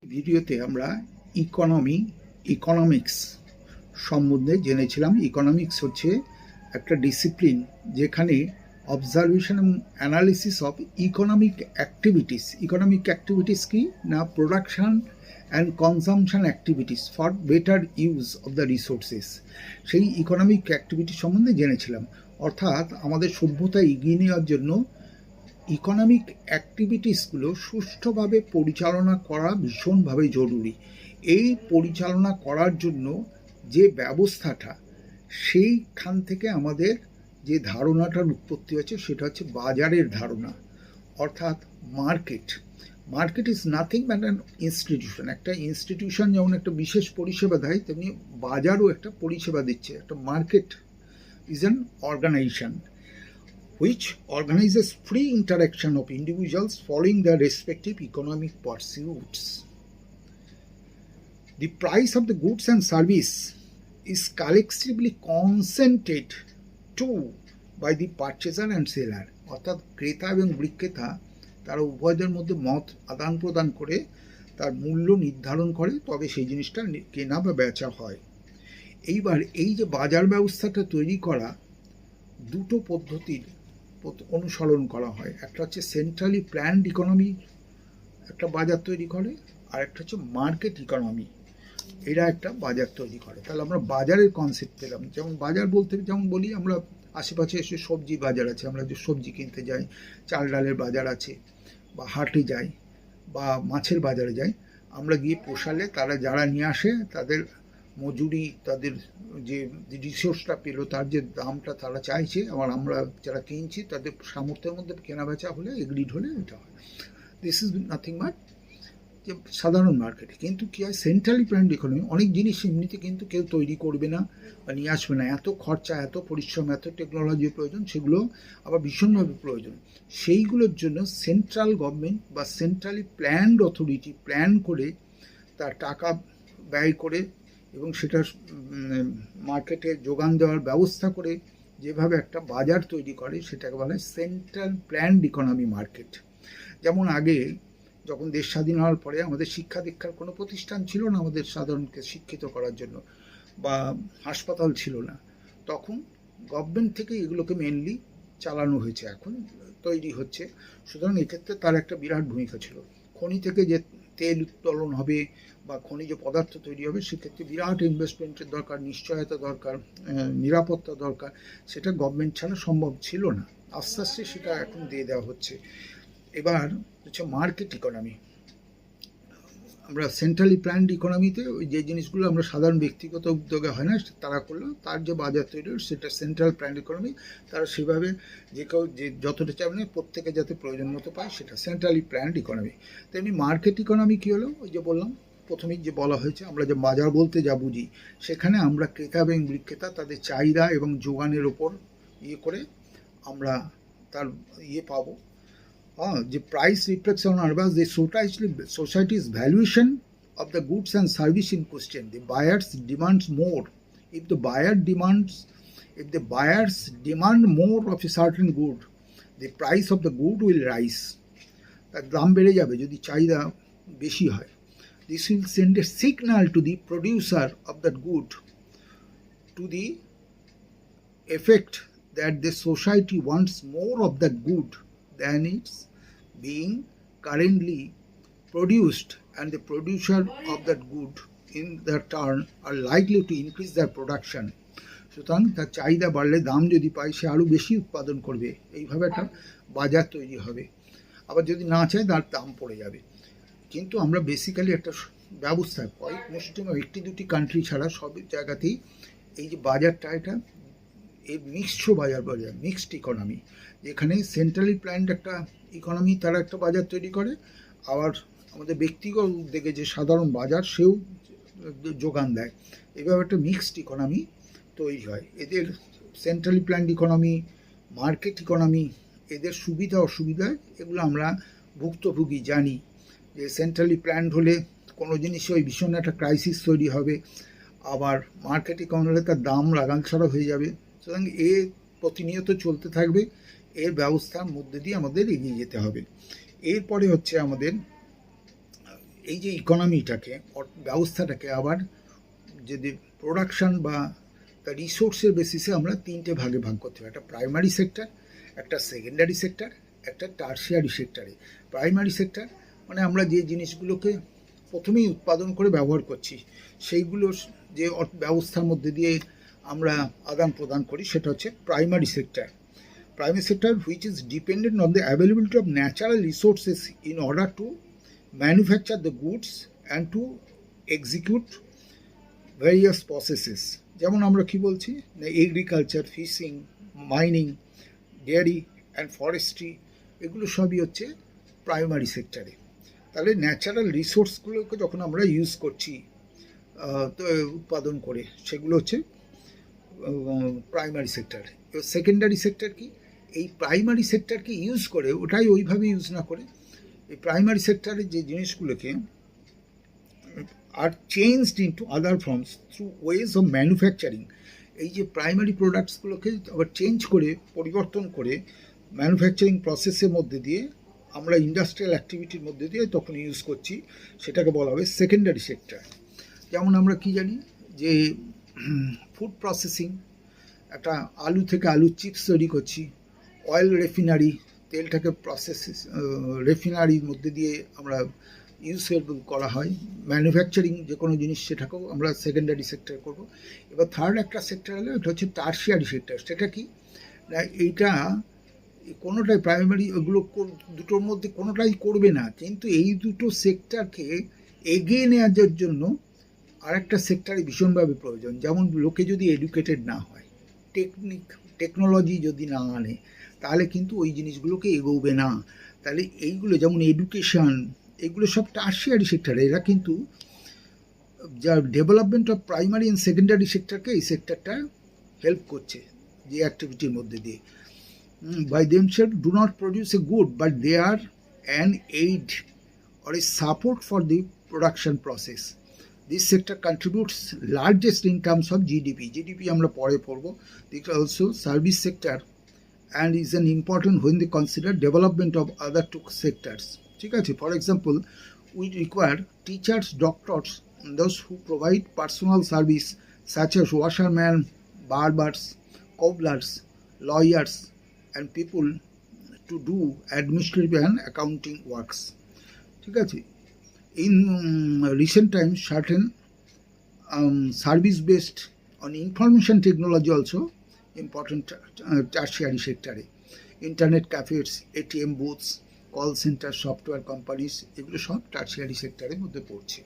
ভিডিওতে আমরা ইকোনমিক্স সম্বন্ধে জেনেছিলাম। ইকোনমিক্স হচ্ছে একটা ডিসিপ্লিন যেখানে অবজারভেশন এবং অ্যানালিসিস অফ ইকোনমিক অ্যাক্টিভিটিস কি না, production and consumption activities for better use of the resources, সেই ইকোনমিক অ্যাক্টিভিটি সম্বন্ধে জেনেছিলাম। অর্থাৎ আমাদের সভ্যতা এগিয়ে নেওয়ার জন্য ইকোনমিক অ্যাক্টিভিটিসগুলো সুষ্ঠুভাবে পরিচালনা করা ভীষণভাবে জরুরি। এই পরিচালনা করার জন্য যে ব্যবস্থাটা, সেইখান থেকে আমাদের যে ধারণাটার উৎপত্তি হচ্ছে সেটা হচ্ছে বাজারের ধারণা, অর্থাৎ market is nothing but an institution. একটা ইনস্টিটিউশন যেমন একটা বিশেষ পরিষেবা দেয়, তেমনি বাজারও একটা পরিষেবা দিচ্ছে। একটা market is an organization which organizes free interaction of individuals following their respective economic pursuits. The price of the goods and service is collectively consented to by the purchaser and seller. অর্থাৎ ক্রেতা এবং বিক্রেতা তারা উভয়দের মধ্যে মত আদান প্রদান করে তার মূল্য নির্ধারণ করে, তবে সেই জিনিসটা কেনা বা বেচা হয়। এইবার এই যে বাজার ব্যবস্থাটা তৈরি করা, দুটো পদ্ধতির অনুসরণ করা হয়। একটা হচ্ছে সেন্ট্রালি প্ল্যান্ড ইকোনমি, একটা বাজার তৈরি করে, আর একটা হচ্ছে মার্কেট ইকোনমি, এরা একটা বাজার তৈরি করে। তাহলে আমরা বাজারের কনসেপ্ট পেলাম। যেমন বাজার বলতে যেমন বলি আমরা, আশেপাশে এসে সবজি বাজার আছে, আমরা যে সবজি কিনতে যাই, চাল ডালের বাজার আছে, বা হাটে যাই, বা মাছের বাজারে যাই, আমরা গিয়ে পোষালে তারা যারা নিয়ে আসে তাদের মজুরি, তাদের যে রিসোর্সটা পেলো, তার যে দামটা তারা চাইছে, আবার আমরা যারা কিনছি তাদের সামর্থ্যের মধ্যে কেনা বেচা হলে, এগ্রিড হলে এটা হয়। দিস ইজ নাথিং বাট যে সাধারণ মার্কেটে। কিন্তু কী হয়, সেন্ট্রালি প্ল্যান্ড ইকোনমি, অনেক জিনিস এমনিতে কিন্তু কেউ তৈরি করবে না বা নিয়ে আসবে না, এত খরচা, এত পরিশ্রম, এত টেকনোলজির প্রয়োজন, সেগুলো আবার ভীষণভাবে প্রয়োজন। সেইগুলোর জন্য সেন্ট্রাল গভর্নমেন্ট বা সেন্ট্রালি প্ল্যান্ড অথরিটি প্ল্যান করে তার টাকা ব্যয় করে এবং সেটা মার্কেটে যোগান দেওয়ার ব্যবস্থা করে যেভাবে একটা বাজার তৈরি করে, সেটাকে বলা হয় সেন্ট্রাল প্ল্যান্ড ইকোনমি মার্কেট। যেমন আগে যখন দেশ স্বাধীন হওয়ার পরে আমাদের শিক্ষা দীক্ষার কোনো প্রতিষ্ঠান ছিল না আমাদের সাধারণকে শিক্ষিত করার জন্য, বা হাসপাতাল ছিল না, তখন গভর্নমেন্ট থেকে এগুলোকে মেনলি চালানো হয়েছে, এখন তৈরি হচ্ছে। সুতরাং এক্ষেত্রে তার একটা বিরাট ভূমিকা ছিল। খনি থেকে যে তেল উত্তোলন হবে বা খনিজ পদার্থ তৈরি হবে, সেক্ষেত্রে বিরাট ইনভেস্টমেন্টের দরকার, নিশ্চয়তা দরকার, নিরাপত্তা দরকার। সেটা গভর্নমেন্ট ছাড়া সম্ভব ছিল না। আস্তে আস্তে সেটা এখন দিয়ে দেওয়া হচ্ছে। এবার হচ্ছে মার্কেট ইকোনমি। আমরা সেন্ট্রালি প্ল্যান্ড ইকোনমিতে ওই যে জিনিসগুলো আমরা সাধারণ ব্যক্তিগত উদ্যোগে হয় না, তারা করলো, তার যে বাজার তৈরি হয় সেটা সেন্ট্রাল প্ল্যান্ড ইকোনমি। তারা সেভাবে যে কেউ যে যতটা চাইবে প্রত্যেকে যাতে প্রয়োজন মতো পায়, সেটা সেন্ট্রালি প্ল্যান্ড ইকোনমি। তেমনি মার্কেট ইকোনমি কী হলো, ওই যে বললাম প্রথমেই যে বলা হয়েছে, আমরা যে বাজার বলতে যা বুঝি, সেখানে আমরা ক্রেতা এবং বিক্রেতা তাদের চাহিদা এবং যোগানের ওপর করে আমরা তার পাবো। The price reflects on the society's valuation of the goods and service in question. The buyers demands more. If the buyers demand more of a certain good, the price of the good will rise. তার দাম বেড়ে যাবে যদি চাহিদা বেশি হয়। This will send a signal to the producer of that good to the effect that the society wants more of that good than it's being currently produced, and the producer of that good in their turn are likely to increase their production. সুতরাং তার চাহিদা বাড়লে, দাম যদি পায়, সে আরও বেশি উৎপাদন করবে। এইভাবে একটা বাজার তৈরি হবে। আবার যদি না চায়, তার দাম পড়ে যাবে। কিন্তু আমরা বেসিক্যালি একটা ব্যবস্থা, কয়েক মুষ্টিম একটি দুটি কান্ট্রি ছাড়া সব জায়গাতেই এই যে বাজারটা, এটা এই মিক্সড ইকোনমি, যেখানে সেন্ট্রালি প্ল্যান্ড একটা ইকোনমি, তারা একটা বাজার তৈরি করে, আবার আমাদের ব্যক্তিগত উদ্যোগে যে সাধারণ বাজার, সেও যোগান দেয়। এভাবে একটা মিক্সড ইকোনমি তৈরি হয়। এদের centrally planned economy, market economy, এদের সুবিধা অসুবিধা এগুলো আমরা ভুক্তভোগী, জানি যে সেন্ট্রালি প্ল্যান্ড হলে কোনো জিনিসে ওই ভীষণ একটা ক্রাইসিস তৈরি হবে, আবার মার্কেট ইকোনমি হলে তার দাম লাগাম ছাড়া হয়ে যাবে। সুতরাং এ প্রতিনিয়ত চলতে থাকবে, এর ব্যবস্থার মধ্যে দিয়ে আমাদের এগিয়ে যেতে হবে। এরপরে হচ্ছে আমাদের এই যে ইকোনমিটাকে ব্যবস্থাটাকে আবার যদি প্রোডাকশন বা তার রিসোর্সের বেসিসে আমরা তিনটে ভাগে ভাগ করতে হবে, একটা প্রাইমারি সেক্টর, একটা সেকেন্ডারি সেক্টর, একটা টার্সিয়ারি সেক্টরে। প্রাইমারি সেক্টর মানে আমরা যে জিনিসগুলোকে প্রথমেই উৎপাদন করে ব্যবহার করছি সেইগুলোর যে ব্যবস্থার মধ্যে দিয়ে আমরা আদান প্রদান করি সেটা হচ্ছে primary sector. Primary sector which is dependent on the availability of natural resources in order to manufacture the goods and to execute various processes. যেমন আমরা কি বলছি, agriculture, fishing, mining, dairy and forestry, এগুলো সবই হচ্ছে প্রাইমারি সেক্টরে। তাহলে natural রিসোর্সগুলোকে যখন আমরা ইউজ করছি তো উৎপাদন করে, সেগুলো হচ্ছে প্রাইমারি সেক্টর। এবার সেকেন্ডারি সেক্টর কি, এই প্রাইমারি সেক্টরকে ইউজ করে, ওটাই ওইভাবে ইউজ না করে এই প্রাইমারি সেক্টরের যে জিনিসগুলোকে আর changed into other forms through ways of manufacturing. এই যে প্রাইমারি প্রোডাক্টসগুলোকে আবার চেঞ্জ করে, পরিবর্তন করে ম্যানুফ্যাকচারিং প্রসেসের মধ্যে দিয়ে আমরা ইন্ডাস্ট্রিয়াল অ্যাক্টিভিটির মধ্যে দিয়ে তখন ইউজ করছি, সেটাকে বলা হবে সেকেন্ডারি সেক্টর। যেমন আমরা কি জানি যে ফুড প্রসেসিং, একটা আলু থেকে আলুর চিপস তৈরি করছি, অয়েল রেফিনারি, তেলটাকে প্রসেস রেফিনারির মধ্যে দিয়ে আমরা ইউজেবল করা হয়, ম্যানুফ্যাকচারিং যে কোনো জিনিস, সেটাকেও আমরা সেকেন্ডারি সেক্টর করব। এবার থার্ড একটা সেক্টর হলো, এটা হচ্ছে টার্সিয়ারি সেক্টর। সেটা কি না, এইটা কোনোটাই প্রাইমারি ওগুলো দুটোর মধ্যে কোনোটাই করবে না, কিন্তু এই দুটো সেক্টরকে এগিয়ে নেওয়ার জন্য আরেকটা সেক্টরে ভীষণভাবে প্রয়োজন। যেমন লোকে যদি এডুকেটেড না হয়, টেকনোলজি যদি না আনে, তাহলে কিন্তু ওই জিনিসগুলোকে এগোবে না। তাহলে এইগুলো যেমন এডুকেশন, এগুলো সব টার্সিয়ারি সেক্টরে। এরা কিন্তু যা development of primary and secondary সেক্টরকে এই সেক্টরটা হেল্প করছে যে অ্যাক্টিভিটির মধ্যে দিয়ে। by themselves do not produce a good, but they are an aid or a support for the production process. This sector contributes largest in terms of GDP. GDP আমরা পরে পড়বো। This also service sector and is an important when they consider development of other two sectors. ঠিক আছে, for example, we require teachers, doctors, and those who provide personal service such as washermen, barbers, cobblers, lawyers, and people to do administrative and accounting works. ঠিক আছে, in recent times certain service based on information technology also important tertiary sector. Internet cafes, ATM booths, call centre, software companies, এগুলো সব tertiary সেক্টরের মধ্যে পড়ছে।